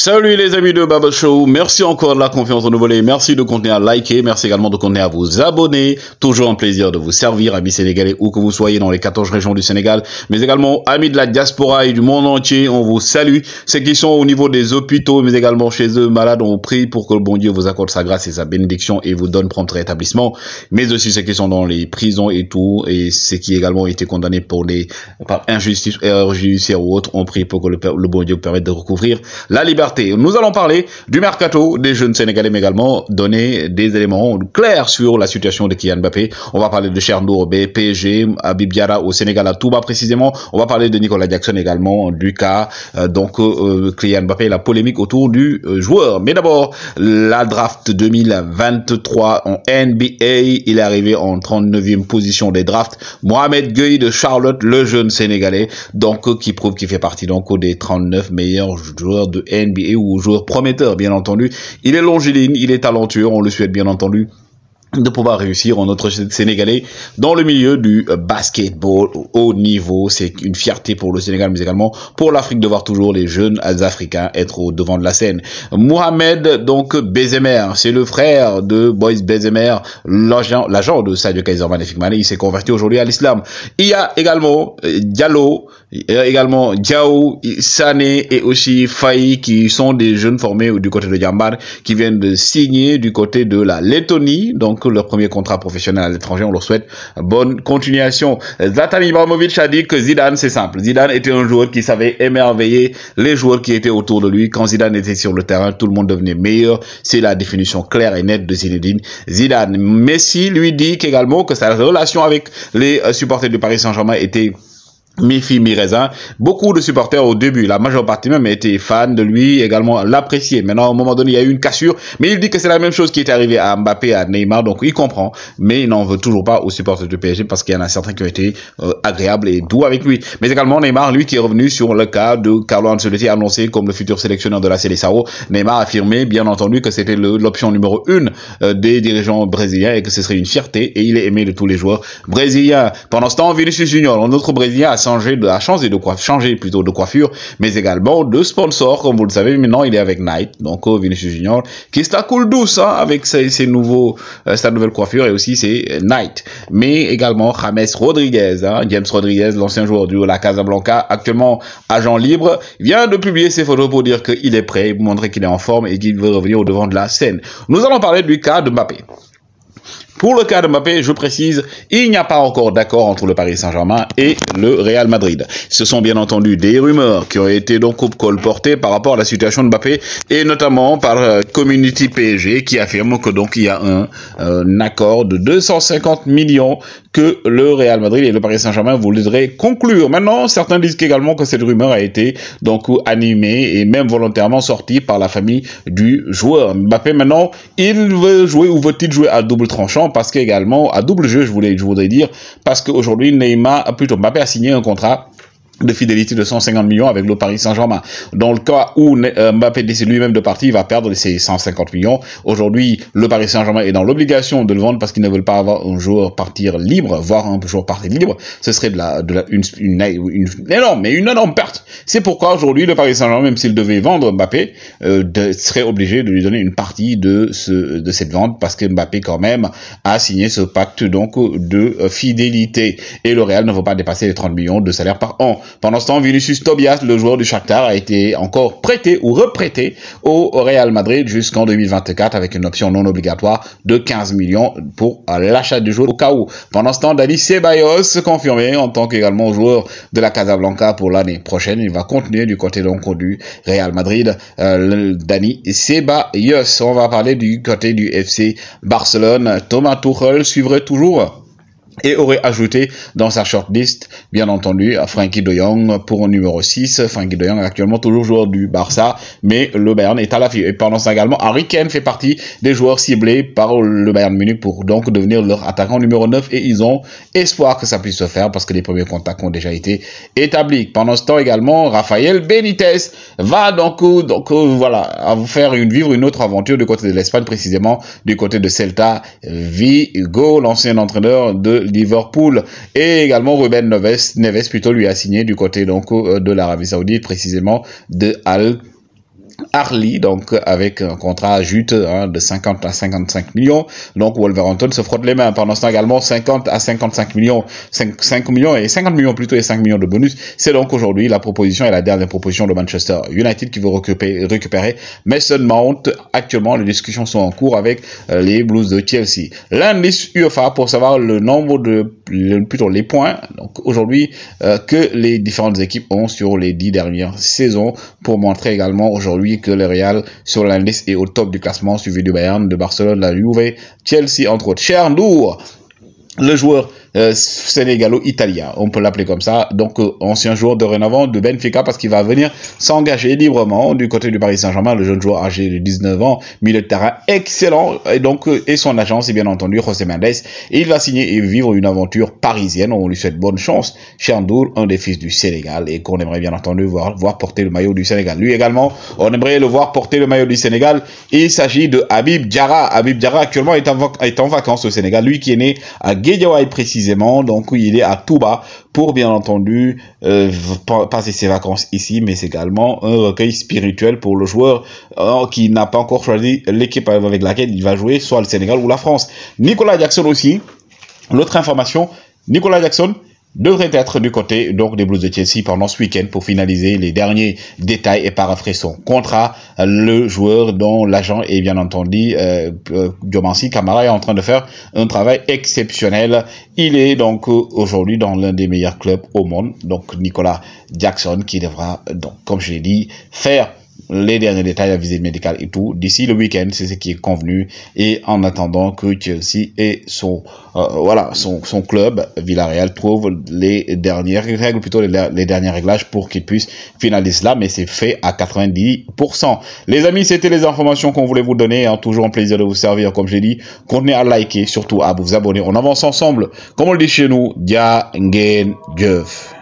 Salut les amis de Baba Show, merci encore de la confiance renouvelée, merci de continuer à liker, merci également de continuer à vous abonner, toujours un plaisir de vous servir, amis sénégalais, où que vous soyez dans les 14 régions du Sénégal, mais également amis de la diaspora et du monde entier, on vous salue, ceux qui sont au niveau des hôpitaux, mais également chez eux malades, on prie pour que le bon Dieu vous accorde sa grâce et sa bénédiction et vous donne prompt rétablissement, mais aussi ceux qui sont dans les prisons et tout, et ceux qui également ont été condamnés par injustice, erreur judiciaire ou autre, on prie pour que le bon Dieu vous permette de recouvrir la liberté. Nous allons parler du mercato des jeunes Sénégalais, mais également donner des éléments clairs sur la situation de Kylian Mbappé. On va parler de Cherno, PSG, Habib Diarra au Sénégal, à Touba précisément. On va parler de Nicolas Jackson également, du cas Kylian Mbappé, la polémique autour du joueur. Mais d'abord, la draft 2023 en NBA, il est arrivé en 39e position des drafts. Mohamed Gueye de Charlotte, le jeune Sénégalais, qui prouve qu'il fait partie des 39 meilleurs joueurs de NBA ou joueur prometteur, bien entendu. Il est longiligne, il est talentueux, on le souhaite bien entendu de pouvoir réussir en notre Sénégalais dans le milieu du basketball au haut niveau. C'est une fierté pour le Sénégal, mais également pour l'Afrique de voir toujours les jeunes Africains être au devant de la scène. Mohamed, Bezemer, c'est le frère de Boys Bezemer, l'agent de Sadio Kaiser Magnifique Mané. Il s'est converti aujourd'hui à l'islam. Il y a également Diallo, Diao, Sané et aussi Faye qui sont des jeunes formés du côté de Djambar qui viennent de signer du côté de la Lettonie, leur premier contrat professionnel à l'étranger. On leur souhaite bonne continuation. Zlatan Ibrahimovic a dit que Zidane, c'est simple. Zidane était un joueur qui savait émerveiller les joueurs qui étaient autour de lui. Quand Zidane était sur le terrain, tout le monde devenait meilleur. C'est la définition claire et nette de Zinedine Zidane. Messi lui dit également que sa relation avec les supporters du Paris Saint-Germain était mi-fille, mi-raisin. Beaucoup de supporters au début, la majeure partie même étaient fans de lui, également l'appréciaient. Maintenant, à un moment donné, il y a eu une cassure, mais il dit que c'est la même chose qui est arrivé à Mbappé, à Neymar, donc il comprend, mais il n'en veut toujours pas aux supporters du PSG parce qu'il y en a certains qui ont été agréables et doux avec lui. Mais également Neymar, lui, qui est revenu sur le cas de Carlo Ancelotti, annoncé comme le futur sélectionneur de la Seleção. Neymar a affirmé, bien entendu, que c'était l'option numéro 1 des dirigeants brésiliens et que ce serait une fierté, et il est aimé de tous les joueurs brésiliens. Pendant ce temps, Vinicius Junior, un autre Brésilien, changé de coiffure, mais également de sponsor, comme vous le savez. Maintenant, il est avec Nike, Vinicius Junior, qui est à cool douce, avec sa nouvelle coiffure, et aussi c'est Nike. Mais également James Rodriguez, James Rodriguez, l'ancien joueur de la Casablanca, actuellement agent libre, vient de publier ses photos pour dire qu'il est prêt, pour montrer qu'il est en forme et qu'il veut revenir au devant de la scène. Nous allons parler du cas de Mbappé. Pour le cas de Mbappé, je précise, il n'y a pas encore d'accord entre le Paris Saint-Germain et le Real Madrid. Ce sont bien entendu des rumeurs qui ont été colportées par rapport à la situation de Mbappé et notamment par Community PSG qui affirme que il y a un accord de 250 millions que le Real Madrid et le Paris Saint-Germain voudraient conclure. Maintenant, certains disent également que cette rumeur a été animée et même volontairement sortie par la famille du joueur. Mbappé maintenant, il veut jouer ou veut-il jouer à double tranchant? Parce qu'également, à double jeu, je voudrais dire, parce qu'aujourd'hui, Mbappé a signé un contrat de fidélité de 150 millions avec le Paris Saint-Germain. Dans le cas où Mbappé décide lui-même de partir, il va perdre ses 150 millions. Aujourd'hui, le Paris Saint-Germain est dans l'obligation de le vendre parce qu'ils ne veulent pas avoir un joueur partir libre, voire un joueur partir libre. Ce serait une énorme perte. C'est pourquoi aujourd'hui, le Paris Saint-Germain, même s'il devait vendre Mbappé, serait obligé de lui donner une partie de cette vente parce que Mbappé quand même a signé ce pacte de fidélité. Et le Real ne veut pas dépasser les 30 millions de salaire par an. Pendant ce temps, Vinicius Tobias, le joueur du Shakhtar, a été encore prêté ou reprêté au Real Madrid jusqu'en 2024 avec une option non obligatoire de 15 millions pour l'achat du joueur au cas où. Pendant ce temps, Dani Ceballos, confirmé en tant qu'également joueur de la Casablanca pour l'année prochaine. Il va continuer du côté du Real Madrid. Dani Ceballos. On va parler du côté du FC Barcelone. Thomas Tuchel suivrait toujours et aurait ajouté dans sa shortlist, bien entendu, Frenkie de Jong pour un numéro 6. Frenkie de Jong est actuellement toujours joueur du Barça, mais le Bayern est à l'affût. Et pendant ça également, Harry Kane fait partie des joueurs ciblés par le Bayern Munich pour devenir leur attaquant numéro 9 et ils ont espoir que ça puisse se faire parce que les premiers contacts ont déjà été établis. Pendant ce temps également, Rafael Benitez va vivre une autre aventure du côté de l'Espagne, précisément du côté de Celta Vigo, l'ancien entraîneur de Liverpool, et également Ruben Neves lui a signé du côté de l'Arabie Saoudite, précisément de Harley, donc avec un contrat juteux de 50 à 55 millions. Donc Wolverhampton se frotte les mains. Pendant ce temps également, 50 à 55 millions, 5 millions et 50 millions plutôt et 5 millions de bonus. C'est donc aujourd'hui la proposition et la dernière proposition de Manchester United qui veut récupérer Mason Mount. Actuellement, les discussions sont en cours avec les Blues de Chelsea. L'indice UEFA pour savoir le nombre plutôt les points, donc aujourd'hui, que les différentes équipes ont sur les 10 dernières saisons, pour montrer également aujourd'hui que le Real sur l'indice est au top du classement, suivi du Bayern, de Barcelone, la Juve, Chelsea entre autres. Cher Ndour, le joueur sénégalo-italien, on peut l'appeler comme ça, donc ancien joueur dorénavant de Benfica, parce qu'il va venir s'engager librement du côté du Paris Saint-Germain, le jeune joueur âgé de 19 ans, milieu de terrain excellent, et donc et son agent c'est bien entendu José Mendes, et il va signer et vivre une aventure parisienne. On lui souhaite bonne chance. Chernour, un des fils du Sénégal, et qu'on aimerait bien entendu voir porter le maillot du Sénégal. Lui également, on aimerait le voir porter le maillot du Sénégal. Il s'agit de Habib Diarra. Habib Diarra actuellement est en vacances au Sénégal, lui qui est né à Guédiawaye précisément, donc il est à Touba pour bien entendu passer ses vacances ici, mais c'est également un recueil spirituel pour le joueur qui n'a pas encore choisi l'équipe avec laquelle il va jouer, soit le Sénégal ou la France. Nicolas Jackson aussi, l'autre information, Nicolas Jackson devrait être du côté donc des Blues de Chelsea pendant ce week-end pour finaliser les derniers détails et paraphrer son contrat. Le joueur dont l'agent est bien entendu Diomansi Kamara est en train de faire un travail exceptionnel. Il est donc aujourd'hui dans l'un des meilleurs clubs au monde, donc Nicolas Jackson, qui devra donc, comme je l'ai dit, faire les derniers détails, la visite médicale et tout d'ici le week-end, c'est ce qui est convenu. Et en attendant que Chelsea et son club Villarreal trouve les dernières règles, plutôt les derniers réglages pour qu'il puisse finaliser cela, mais c'est fait à 90%. Les amis, c'était les informations qu'on voulait vous donner, toujours un plaisir de vous servir, comme j'ai dit. Continuez à liker, surtout à vous abonner. On avance ensemble, comme on le dit chez nous, Dia Ngen Jeff.